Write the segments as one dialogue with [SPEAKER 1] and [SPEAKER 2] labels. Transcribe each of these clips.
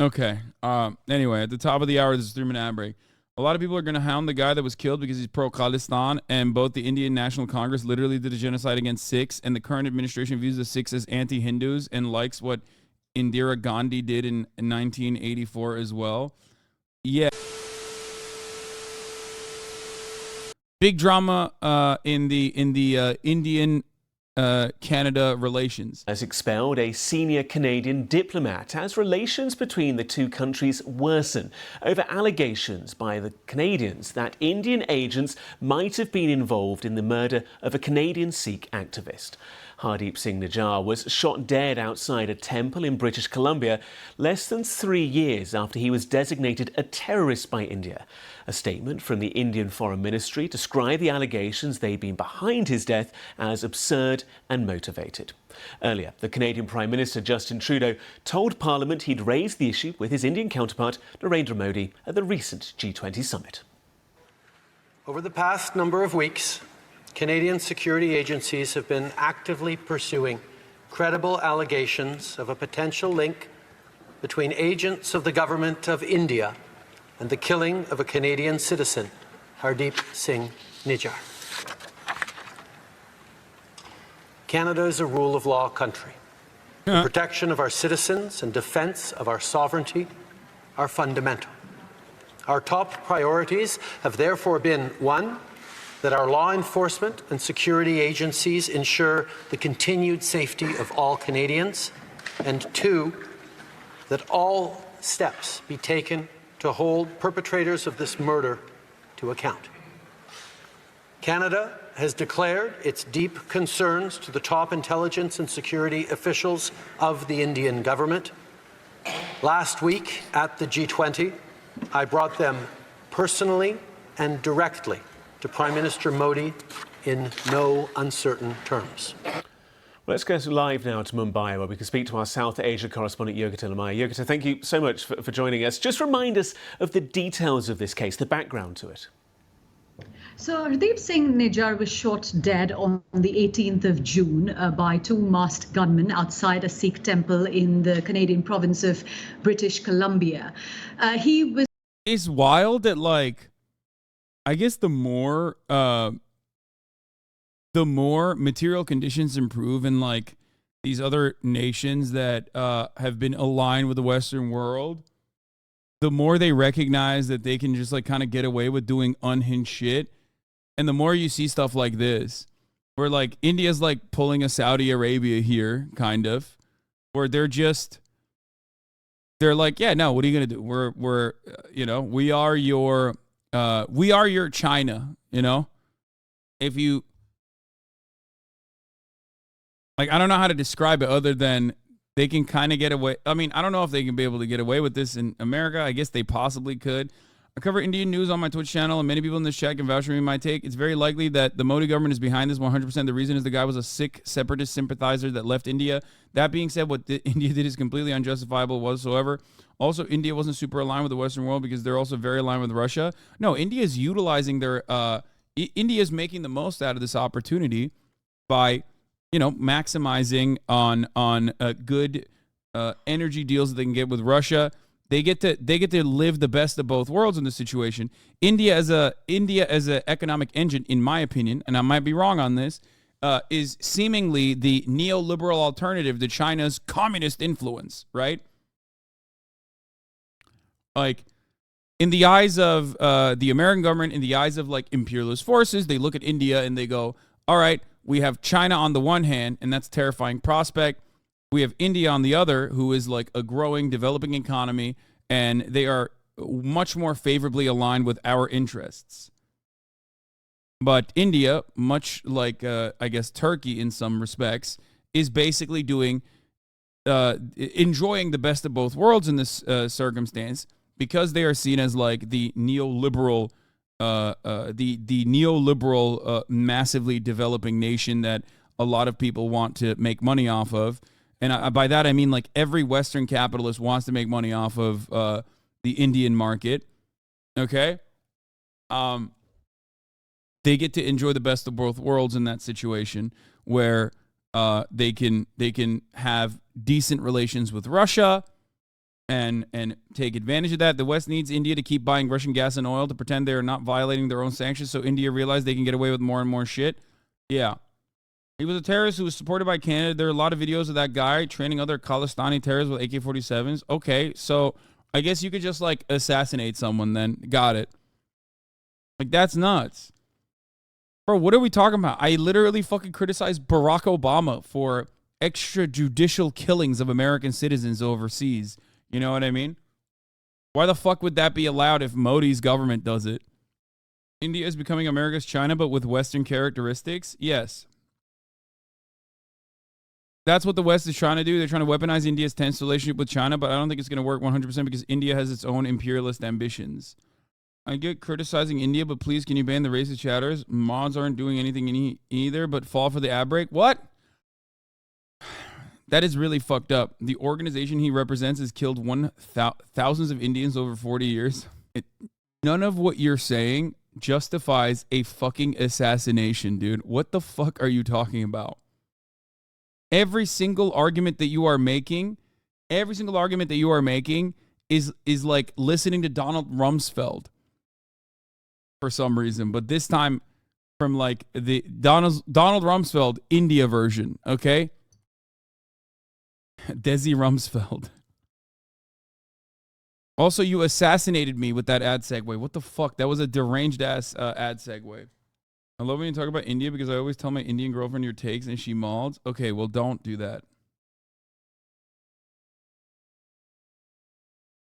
[SPEAKER 1] Okay. Anyway, at the top of the hour, this is 3-minute ad break. A lot of people are going to hound the guy that was killed because he's pro-Khalistan, and both the Indian National Congress literally did a genocide against Sikhs, and the current administration views the Sikhs as anti-Hindus and likes what Indira Gandhi did in 1984 as well. Yeah. Big drama in the Indian Canada relations.
[SPEAKER 2] Has expelled a senior Canadian diplomat as relations between the two countries worsen over allegations by the Canadians that Indian agents might have been involved in the murder of a Canadian Sikh activist. Hardeep Singh Nijjar was shot dead outside a temple in British Columbia less than 3 years after he was designated a terrorist by India. A statement from the Indian Foreign Ministry described the allegations they'd been behind his death as absurd and motivated. Earlier, the Canadian Prime Minister Justin Trudeau told Parliament he'd raised the issue with his Indian counterpart Narendra Modi at the recent G20 summit.
[SPEAKER 3] Over the past number of weeks, Canadian security agencies have been actively pursuing credible allegations of a potential link between agents of the government of India and the killing of a Canadian citizen, Hardeep Singh Nijjar. Canada is a rule of law country. The protection of our citizens and defense of our sovereignty are fundamental. Our top priorities have therefore been, one, that our law enforcement and security agencies ensure the continued safety of all Canadians, and two, that all steps be taken to hold perpetrators of this murder to account. Canada has declared its deep concerns to the top intelligence and security officials of the Indian government. Last week at the G20, I brought them personally and directly to Prime Minister Modi in no uncertain terms.
[SPEAKER 2] Let's go live now to Mumbai, where we can speak to our South Asia correspondent, Yogita Lamaya. Yogita, thank you so much for joining us. Just remind us of the details of this case, the background to it.
[SPEAKER 4] So Hardeep Singh Nijjar was shot dead on the 18th of June by two masked gunmen outside a Sikh temple in the Canadian province of British Columbia. He was...
[SPEAKER 1] It's wild that, like, I guess the more material conditions improve in, like, these other nations that have been aligned with the Western world, the more they recognize that they can just, like, kind of get away with doing unhinged shit. And the more you see stuff like this, where, like, India's, like, pulling a Saudi Arabia here, kind of, where they're like, yeah, no, what are you going to do? We're you know, we are your China, you know? If you, like, I don't know how to describe it other than they can kind of get away. I mean, I don't know if they can be able to get away with this in America. I guess they possibly could. I cover Indian news on my Twitch channel, and many people in this chat can vouch for me my take. It's very likely that the Modi government is behind this 100%. The reason is the guy was a Sikh separatist sympathizer that left India. That being said, what India did is completely unjustifiable whatsoever. Also, India wasn't super aligned with the Western world because they're also very aligned with Russia. No, India is utilizing their... India is making the most out of this opportunity by, you know, maximizing on good energy deals that they can get with Russia. They get to live the best of both worlds in this situation. India as an economic engine, in my opinion, and I might be wrong on this, is seemingly the neoliberal alternative to China's communist influence, right? Like, in the eyes of the American government, in the eyes of, like, imperialist forces, they look at India and they go, all right, we have China on the one hand, and that's a terrifying prospect. We have India on the other, who is like a growing, developing economy, and they are much more favorably aligned with our interests. But India, much like, I guess, Turkey in some respects, is basically enjoying the best of both worlds in this circumstance because they are seen as, like, the neoliberal, massively developing nation that a lot of people want to make money off of. And by that, I mean, like, every Western capitalist wants to make money off of the Indian market, okay? They get to enjoy the best of both worlds in that situation where they can have decent relations with Russia, and take advantage of that. The West needs India to keep buying Russian gas and oil to pretend they are not violating their own sanctions, so India realized they can get away with more and more shit. Yeah. He was a terrorist who was supported by Canada. There are a lot of videos of that guy training other Khalistani terrorists with AK-47s. Okay, so I guess you could just, like, assassinate someone then. Got it. Like, that's nuts. Bro, what are we talking about? I literally fucking criticized Barack Obama for extrajudicial killings of American citizens overseas. You know what I mean? Why the fuck would that be allowed if Modi's government does it? India is becoming America's China, but with Western characteristics? Yes. That's what the West is trying to do. They're trying to weaponize India's tense relationship with China, but I don't think it's going to work 100% because India has its own imperialist ambitions. I get criticizing India, but please, can you ban the racist chatters? Mods aren't doing anything either, but fall for the ad break. What? That is really fucked up. The organization he represents has killed thousands of Indians over 40 years. None of what you're saying justifies a fucking assassination, dude. What the fuck are you talking about? Every single argument that you are making is like listening to Donald Rumsfeld for some reason, but this time from like the Donald Rumsfeld India version, okay? Desi Rumsfeld. Also, you assassinated me with that ad segue. What the fuck? That was a deranged ass ad segue. I love when you talk about India because I always tell my Indian girlfriend your takes and she mauls. Okay, well, don't do that.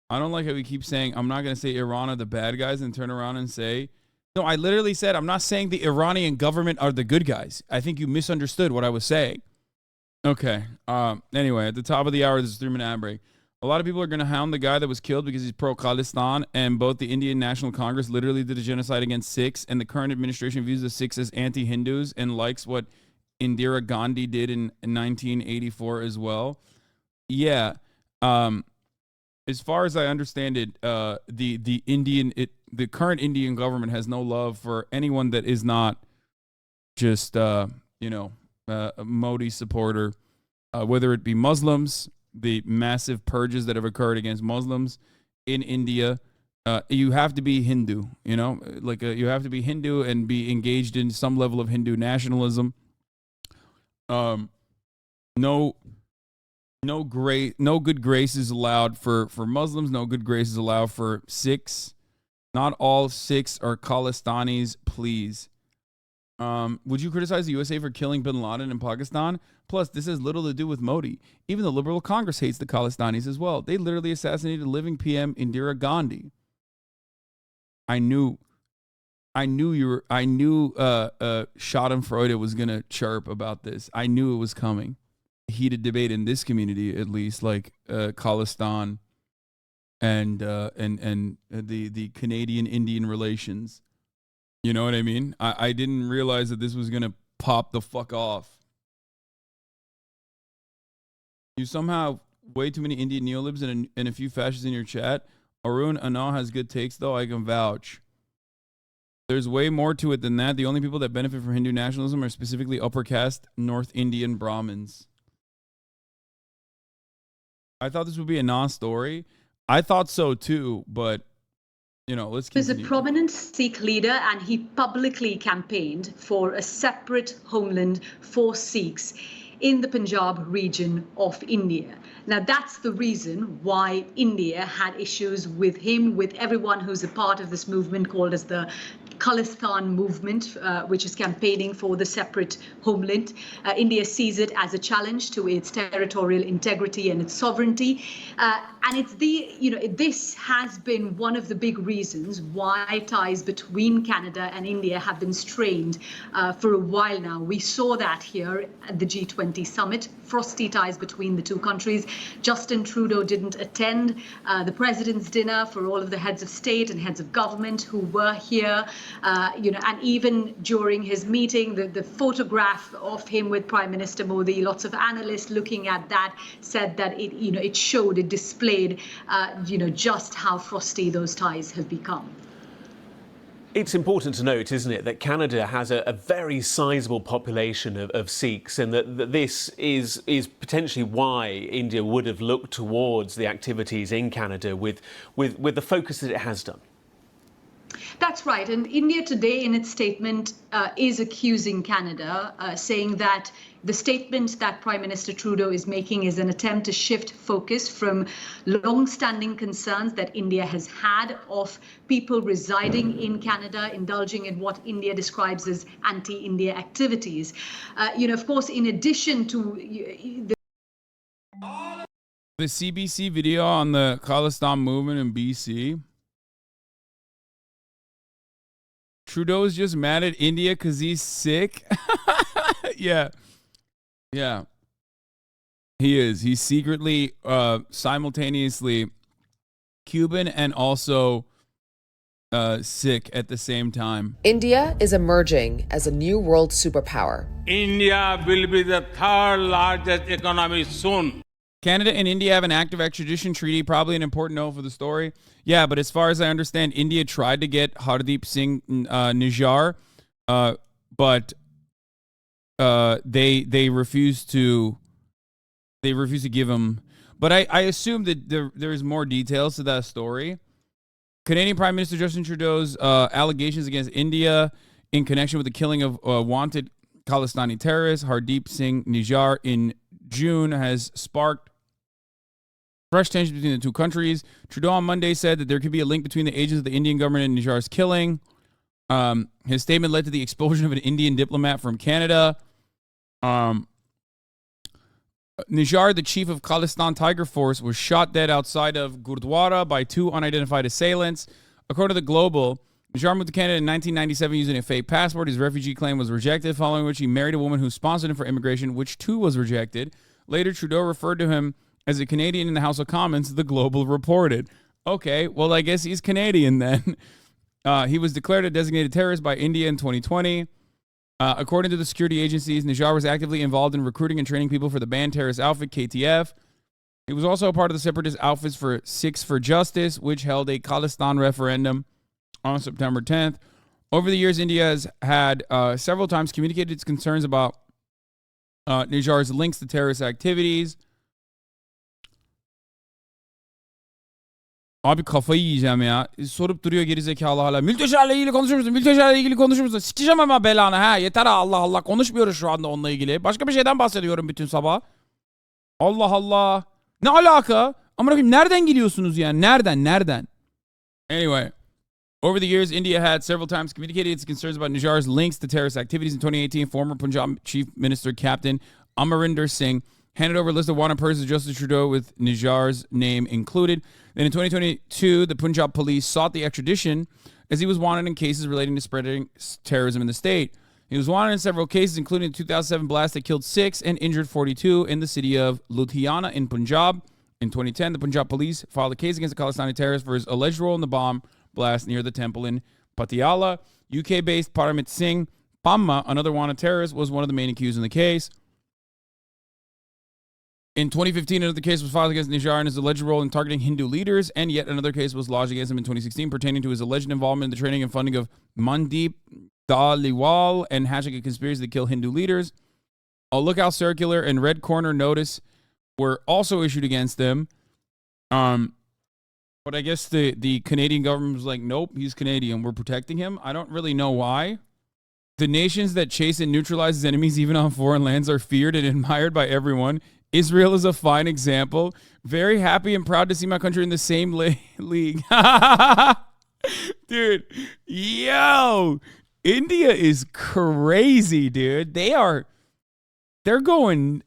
[SPEAKER 1] I don't like how we keep saying, I'm not going to say Iran are the bad guys and turn around and say, no, I literally said, I'm not saying the Iranian government are the good guys. I think you misunderstood what I was saying. Okay. Anyway, at the top of the hour, this is 3-minute ad break. A lot of people are going to hound the guy that was killed because he's pro-Khalistan, and both the Indian National Congress literally did a genocide against Sikhs, and the current administration views the Sikhs as anti-Hindus and likes what Indira Gandhi did in 1984 as well. Yeah. As far as I understand it, the current Indian government has no love for anyone that is not just, a Modi supporter, whether it be Muslims, the massive purges that have occurred against Muslims in India. You have to be Hindu, you have to be Hindu and be engaged in some level of Hindu nationalism. No good grace is allowed for Muslims. No good grace is allowed for Sikhs. Not all Sikhs are Khalistanis, please. Would you criticize the USA for killing bin Laden in Pakistan? Plus, this has little to do with Modi. Even the Liberal Congress hates the Khalistanis as well. They literally assassinated living PM Indira Gandhi. I knew Schadenfreude was gonna chirp about this. I knew it was coming. Heated debate in this community, at least, like Khalistan and the Canadian Indian relations. You know what I mean? I didn't realize that this was gonna pop the fuck off. You somehow way too many Indian neolibs and a few fascists in your chat. Arun Anna has good takes, though. I can vouch. There's way more to it than that. The only people that benefit from Hindu nationalism are specifically upper caste North Indian Brahmins. I thought this would be a non-story. I thought so too, but let's continue.
[SPEAKER 4] He was a prominent Sikh leader and he publicly campaigned for a separate homeland for Sikhs in the Punjab region of India. Now, that's the reason why India had issues with him, with everyone who's a part of this movement called as the Khalistan movement, which is campaigning for the separate homeland. India sees it as a challenge to its territorial integrity and its sovereignty. And it's this has been one of the big reasons why ties between Canada and India have been strained for a while now. We saw that here at the G20 summit, frosty ties between the two countries. Justin Trudeau didn't attend the president's dinner for all of the heads of state and heads of government who were here. And even during his meeting, the photograph of him with Prime Minister Modi, lots of analysts looking at that said that it displayed, just how frosty those ties have become.
[SPEAKER 2] It's important to note, isn't it, that Canada has a very sizable population of Sikhs, and that this is potentially why India would have looked towards the activities in Canada with the focus that it has done.
[SPEAKER 4] That's right. And India today, in its statement, is accusing Canada, saying that the statement that Prime Minister Trudeau is making is an attempt to shift focus from long-standing concerns that India has had of people residing in Canada, indulging in what India describes as anti-India activities. Of course, in addition to
[SPEAKER 1] the CBC video on the Khalistan movement in BC. Trudeau is just mad at India because he's sick. Yeah. He is. He's secretly, simultaneously Cuban and also sick at the same time.
[SPEAKER 5] India is emerging as a new world superpower.
[SPEAKER 6] India will be the third largest economy soon.
[SPEAKER 1] Canada and India have an active extradition treaty, probably an important note for the story. Yeah, but as far as I understand, India tried to get Hardeep Singh Nijjar, but they refused to give him. But I assume that there's more details to that story. Canadian Prime Minister Justin Trudeau's allegations against India in connection with the killing of wanted Khalistani terrorist Hardeep Singh Nijjar in June has sparked fresh tensions between the two countries. Trudeau on Monday said that there could be a link between the agents of the Indian government and Nijjar's killing. His statement led to the expulsion of an Indian diplomat from Canada. Nijjar, the chief of Khalistan Tiger Force, was shot dead outside of Gurdwara by two unidentified assailants. According to the Global, Nijjar moved to Canada in 1997 using a fake passport. His refugee claim was rejected, following which he married a woman who sponsored him for immigration, which too was rejected. Later, Trudeau referred to him as a Canadian in the House of Commons, the Global reported. Okay, well, I guess he's Canadian then. He was declared a designated terrorist by India in 2020. According to the security agencies, Nijjar was actively involved in recruiting and training people for the banned terrorist outfit, KTF. He was also a part of the separatist outfits for Sikhs for Justice, which held a Khalistan referendum on September 10th. Over the years, India has had several times communicated its concerns about Nijjar's links to terrorist activities. Abi kafayı yiyeceğim ya. Sorup duruyor gerizekalı hala. Mülteşerle ilgili konuşur musun? Mülteşerle ilgili konuşur musun? Sikeceğim ama belanı ha. Yeter ha, Allah Allah. Konuşmuyoruz şu anda onunla ilgili. Başka bir şeyden bahsediyorum bütün sabah. Allah Allah. Ne alaka? Amına koyayım, nereden geliyorsunuz yani? Nereden? Anyway. Over the years, India had several times communicated its concerns about Nijjar's links to terrorist activities. In 2018, former Punjab Chief Minister Captain Amarinder Singh handed over a list of wanted persons to Justin Trudeau with Nijjar's name included. Then in 2022, the Punjab police sought the extradition as he was wanted in cases relating to spreading terrorism in the state. He was wanted in several cases, including the 2007 blast that killed 6 and injured 42 in the city of Ludhiana in Punjab. In 2010, the Punjab police filed a case against the Khalistani terrorist for his alleged role in the bomb blast near the temple in Patiala. UK-based Paramit Singh Pamma, another wanted terrorist, was one of the main accused in the case. In 2015, another case was filed against Nijjar and his alleged role in targeting Hindu leaders, and yet another case was lodged against him in 2016 pertaining to his alleged involvement in the training and funding of Mandeep Dhaliwal and hatching a conspiracy to kill Hindu leaders. A lookout circular and red corner notice were also issued against him. But I guess the Canadian government was like, nope, he's Canadian. We're protecting him. I don't really know why. The nations that chase and neutralize his enemies, even on foreign lands, are feared and admired by everyone. Israel is a fine example. Very happy and proud to see my country in the same league. Dude, yo, India is crazy, dude. They're going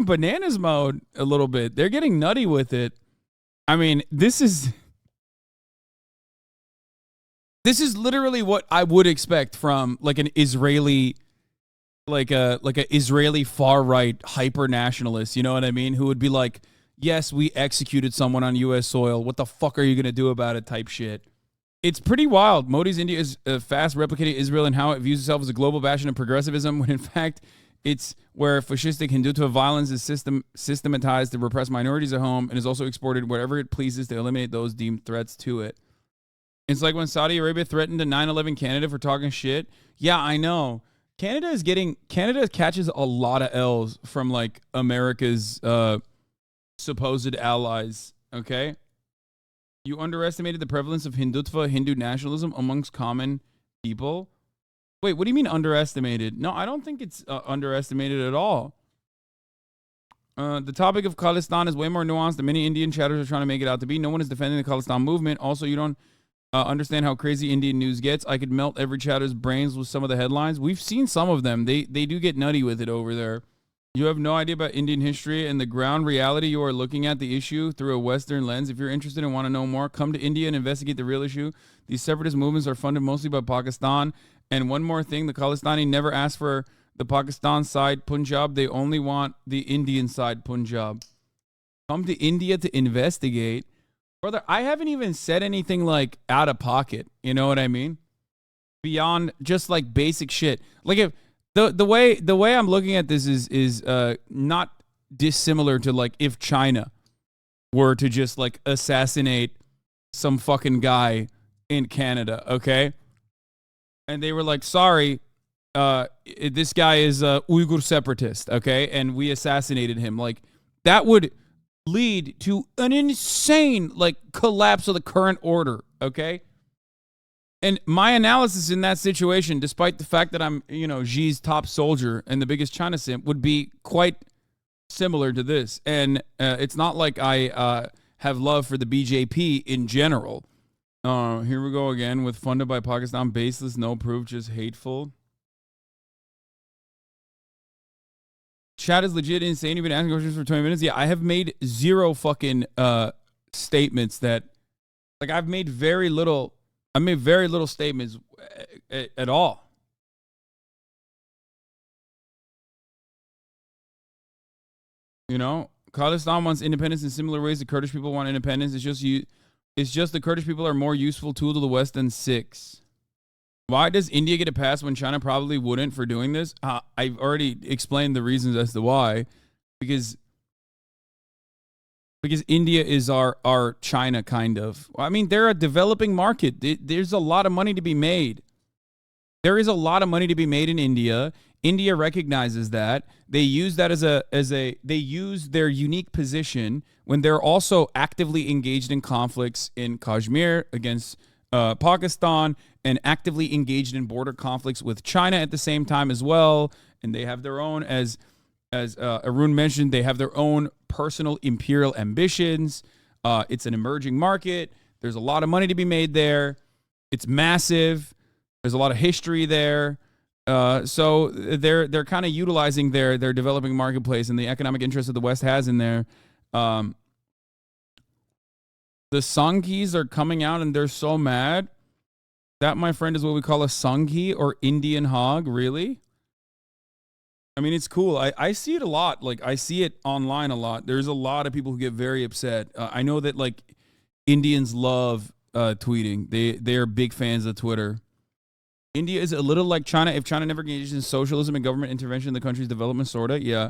[SPEAKER 1] bananas mode a little bit. They're getting nutty with it. I mean, this is literally what I would expect from like an Israeli, like a Israeli far right hyper nationalist. You know what I mean? Who would be like, yes, we executed someone on U.S. soil. What the fuck are you gonna do about it? Type shit. It's pretty wild. Modi's India is fast replicating Israel and how it views itself as a global bastion of progressivism, when in fact it's where fascistic Hindutva violence is systematized to repress minorities at home and is also exported wherever it pleases to eliminate those deemed threats to it. It's like when Saudi Arabia threatened to 9/11 Canada for talking shit. Yeah, I know. Canada catches a lot of L's from like America's supposed allies. Okay. You underestimated the prevalence of Hindutva, Hindu nationalism amongst common people. Wait, what do you mean underestimated? No, I don't think it's underestimated at all. The topic of Khalistan is way more nuanced than many Indian chatters are trying to make it out to be. No one is defending the Khalistan movement. Also, you don't understand how crazy Indian news gets. I could melt every chatter's brains with some of the headlines. We've seen some of them. They do get nutty with it over there. You have no idea about Indian history and the ground reality. You are looking at the issue through a Western lens. If you're interested and want to know more, come to India and investigate the real issue. These separatist movements are funded mostly by Pakistan. And one more thing, the Khalistani never asked for the Pakistan side Punjab. They only want the Indian side Punjab. Come to India to investigate. Brother, I haven't even said anything like out of pocket. You know what I mean? Beyond just like basic shit. Like if the way I'm looking at this is not dissimilar to like if China were to just like assassinate some fucking guy in Canada, okay? And they were like, sorry, this guy is a Uyghur separatist, okay? And we assassinated him. Like that would lead to an insane like collapse of the current order, okay? And my analysis in that situation, despite the fact that I'm, Xi's top soldier and the biggest China simp, would be quite similar to this. And it's not like I have love for the BJP in general. Here we go again with funded by Pakistan, baseless, no proof, just hateful. Chat is legit insane. You've been asking questions for 20 minutes. Yeah, I have made zero fucking statements that, like, I made very little statements at all. Khalistan wants independence in similar ways the Kurdish people want independence. It's just the Kurdish people are a more useful tool to the West than Sikhs. Why does India get a pass when China probably wouldn't for doing this? I've already explained the reasons as to why. Because India is our China, kind of. I mean, they're a developing market. There's a lot of money to be made. There is a lot of money to be made in India. India recognizes that. They use that they use their unique position when they're also actively engaged in conflicts in Kashmir against Pakistan and actively engaged in border conflicts with China at the same time as well. And they have their own, as Arun mentioned, they have their own personal imperial ambitions. It's an emerging market. There's a lot of money to be made there. It's massive. There's a lot of history there. So they're kind of utilizing their developing marketplace and the economic interest that the West has in there. The Sanghis are coming out and they're so mad. That, my friend, is what we call a Sanghi or Indian hog. Really? I mean, it's cool. I see it a lot. Like, I see it online a lot. There's a lot of people who get very upset. I know that, like, Indians love tweeting. They are big fans of Twitter. India is a little like China. If China never engages in socialism and government intervention in the country's development, sorta, yeah.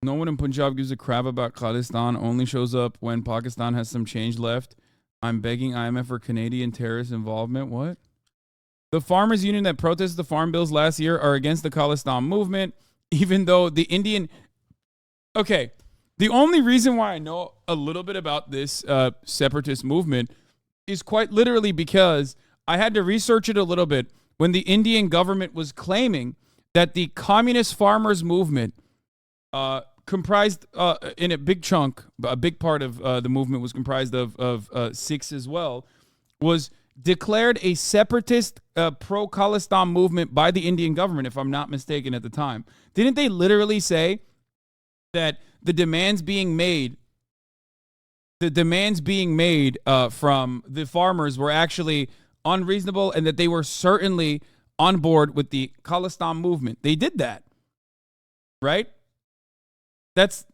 [SPEAKER 1] No one in Punjab gives a crap about Khalistan. Only shows up when Pakistan has some change left. I'm begging IMF for Canadian terrorist involvement. What? The farmers' union that protested the farm bills last year are against the Khalistan movement, even though the Indian... Okay, the only reason why I know a little bit about this separatist movement is quite literally because I had to research it a little bit when the Indian government was claiming that the communist farmers movement comprised, in a big chunk, a big part of the movement was comprised of Sikhs as well, was declared a separatist pro-Khalistan movement by the Indian government, if I'm not mistaken at the time. Didn't they literally say that the demands being made from the farmers were actually unreasonable and that they were certainly on board with the Khalistan movement? They did that, right? That's,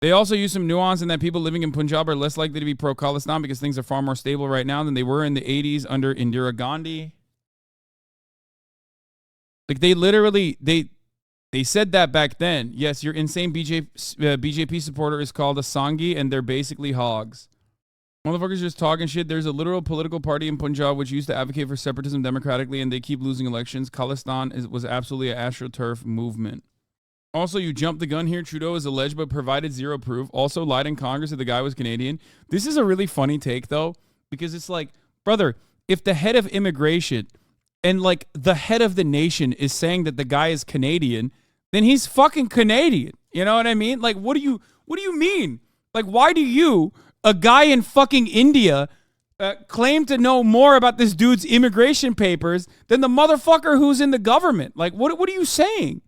[SPEAKER 1] they also use some nuance in that people living in Punjab are less likely to be pro-Khalistan because things are far more stable right now than they were in the 80s under Indira Gandhi. Like, they literally, they said that back then. Yes, your insane BJP supporter is called a Sanghi, and they're basically hogs. Motherfuckers just talking shit. There's a literal political party in Punjab which used to advocate for separatism democratically, and they keep losing elections. Khalistan was absolutely an AstroTurf movement. Also, you jumped the gun here. Trudeau is alleged but provided zero proof. Also lied in Congress that the guy was Canadian. This is a really funny take, though, because it's like, brother, if the head of immigration and, like, the head of the nation is saying that the guy is Canadian, then he's fucking Canadian. You know what I mean? Like, what do you mean? Like, why do you, a guy in fucking India, claim to know more about this dude's immigration papers than the motherfucker who's in the government? Like, what are you saying?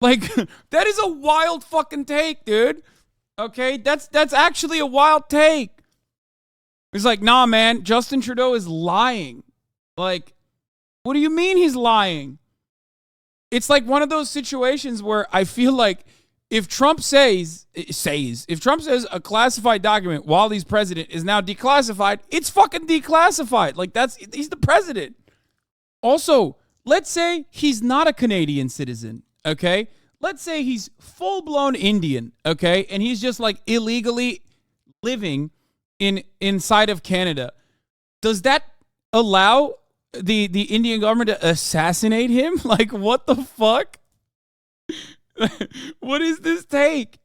[SPEAKER 1] Like, that is a wild fucking take, dude. Okay? That's actually a wild take. It's like, nah, man, Justin Trudeau is lying. Like, what do you mean he's lying? It's like one of those situations where I feel like if Trump says a classified document while he's president is now declassified, it's fucking declassified. Like, he's the president. Also, let's say he's not a Canadian citizen, okay? Let's say he's full-blown Indian, okay? And he's just, like, illegally living inside of Canada. Does that allow the Indian government to assassinate him? Like, what the fuck? What is this take?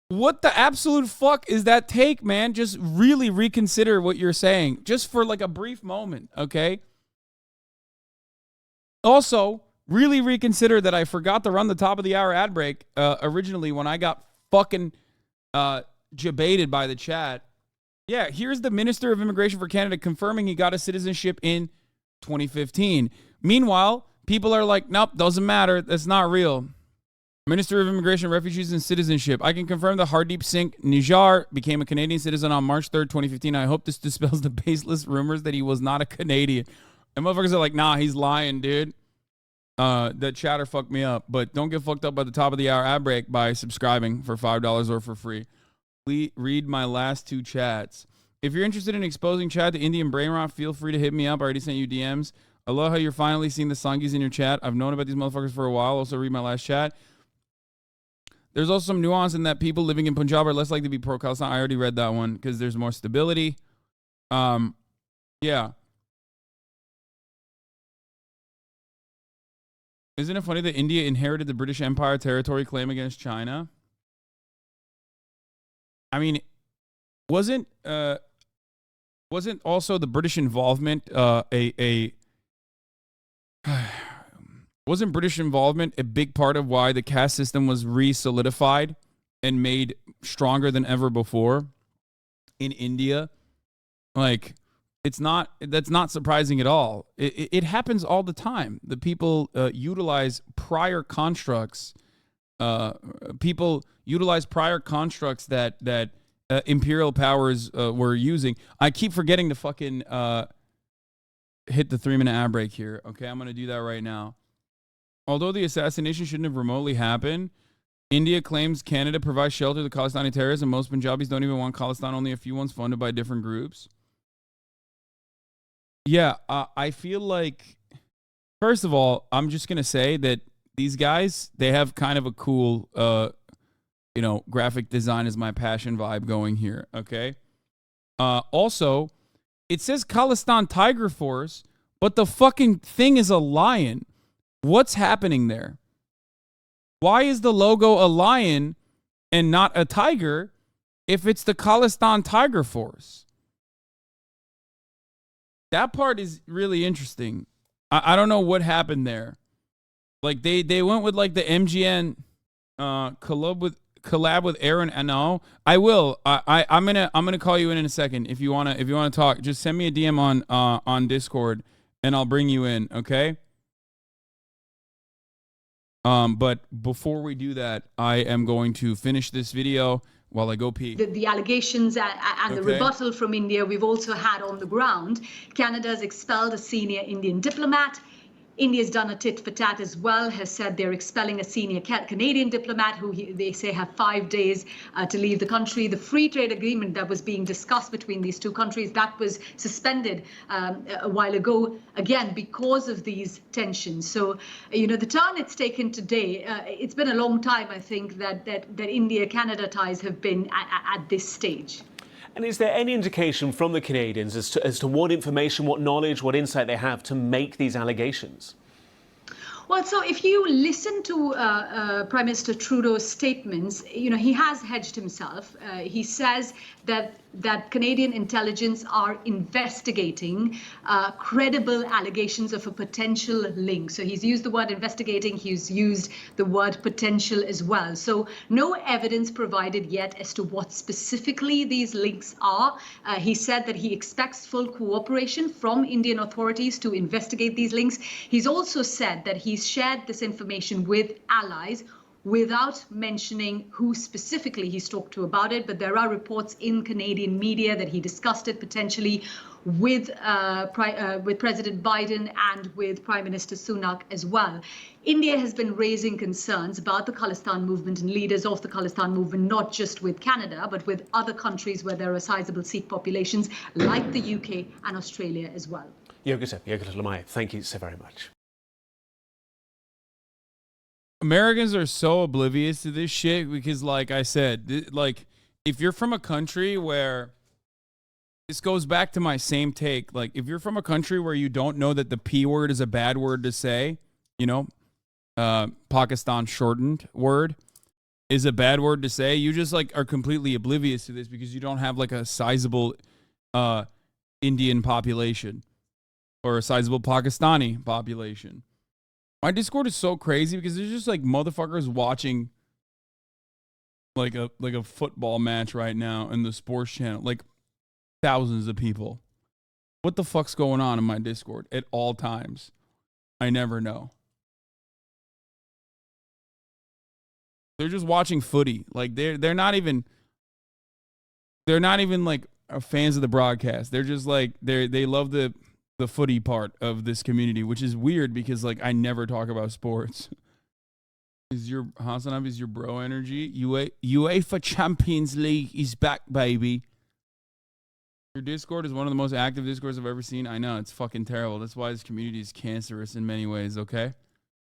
[SPEAKER 1] What the absolute fuck is that take, man? Just really reconsider what you're saying. Just for like a brief moment, okay? Also, really reconsider that I forgot to run the top of the hour ad break originally when I got fucking debated by the chat. Yeah, here's the Minister of Immigration for Canada confirming he got a citizenship in 2015. Meanwhile, people are like, nope, doesn't matter. That's not real. Minister of Immigration, Refugees, and Citizenship. I can confirm that Hardeep Singh Nijjar became a Canadian citizen on March 3rd, 2015. I hope this dispels the baseless rumors that he was not a Canadian. And motherfuckers are like, nah, he's lying, dude. That chatter fucked me up. But don't get fucked up by the top of the hour ad break by subscribing for $5 or for free. Please read my last two chats. If you're interested in exposing Chad to Indian brain rot, feel free to hit me up. I already sent you DMs. I love how you're finally seeing the Sangis in your chat. I've known about these motherfuckers for a while. Also, read my last chat. There's also some nuance in that people living in Punjab are less likely to be pro-Khalistan. I already read that one because there's more stability. Yeah. Isn't it funny that India inherited the British Empire territory claim against China? I mean, wasn't also the British involvement wasn't British involvement a big part of why the caste system was re-solidified and made stronger than ever before in India? Like, that's not surprising at all. It happens all the time. The people utilize prior constructs. People utilize prior constructs that imperial powers were using. I keep forgetting to fucking hit the 3-minute ad break here. Okay, I'm going to do that right now. Although the assassination shouldn't have remotely happened, India claims Canada provides shelter to Khalistani terrorists, and most Punjabis don't even want Khalistan, only a few ones funded by different groups. Yeah, I feel like, first of all, I'm just going to say that these guys, they have kind of a cool, graphic design is my passion vibe going here, okay? Also, it says Khalistan Tiger Force, but the fucking thing is a lion. What's happening there? Why is the logo a lion and not a tiger if it's the Khalistan Tiger Force? That part is really interesting. I don't know what happened there. Like they went with like the MGN collab with Aaron. And no, I will. I'm gonna call you in a second if you wanna talk. Just send me a DM on Discord and I'll bring you in. Okay. But before we do that, I am going to finish this video while I go pee.
[SPEAKER 4] The allegations and the rebuttal from India we've also had on the ground. Canada's expelled a senior Indian diplomat. India's done a tit for tat as well, has said they're expelling a senior Canadian diplomat who they say have 5 days to leave the country. The free trade agreement that was being discussed between these two countries, that was suspended a while ago, again, because of these tensions. So, the turn it's taken today, it's been a long time, I think, that India-Canada ties have been at this stage.
[SPEAKER 2] And is there any indication from the Canadians as to what information, what knowledge, what insight they have to make these allegations?
[SPEAKER 4] Well, so if you listen to Prime Minister Trudeau's statements, he has hedged himself. He says that Canadian intelligence are investigating credible allegations of a potential link. So he's used the word investigating, he's used the word potential as well. So no evidence provided yet as to what specifically these links are. He said that he expects full cooperation from Indian authorities to investigate these links. He's also said that he's shared this information with allies without mentioning who specifically he's talked to about it. But there are reports in Canadian media that he discussed it potentially with President Biden and with Prime Minister Sunak as well. India has been raising concerns about the Khalistan movement and leaders of the Khalistan movement, not just with Canada, but with other countries where there are sizable Sikh populations like the UK and Australia as well.
[SPEAKER 2] Thank you so very much.
[SPEAKER 1] Americans are so oblivious to this shit because, like I said, if you're from a country where this goes back to my same take, like if you're from a country where you don't know that the P word is a bad word to say, Pakistan shortened word is a bad word to say, you just are completely oblivious to this because you don't have a sizable Indian population or a sizable Pakistani population. My Discord is so crazy because there's just motherfuckers watching like a football match right now in the sports channel, thousands of people. What the fuck's going on in my Discord at all times? I never know. They're just watching footy. They're not even fans of the broadcast. They're just they love the footy part of this community, which is weird because I never talk about sports. Is your HasanAbi, is your bro energy? UEFA Champions League is back, baby. Your Discord is one of the most active Discords I've ever seen. I know, it's fucking terrible. That's why this community is cancerous in many ways, okay?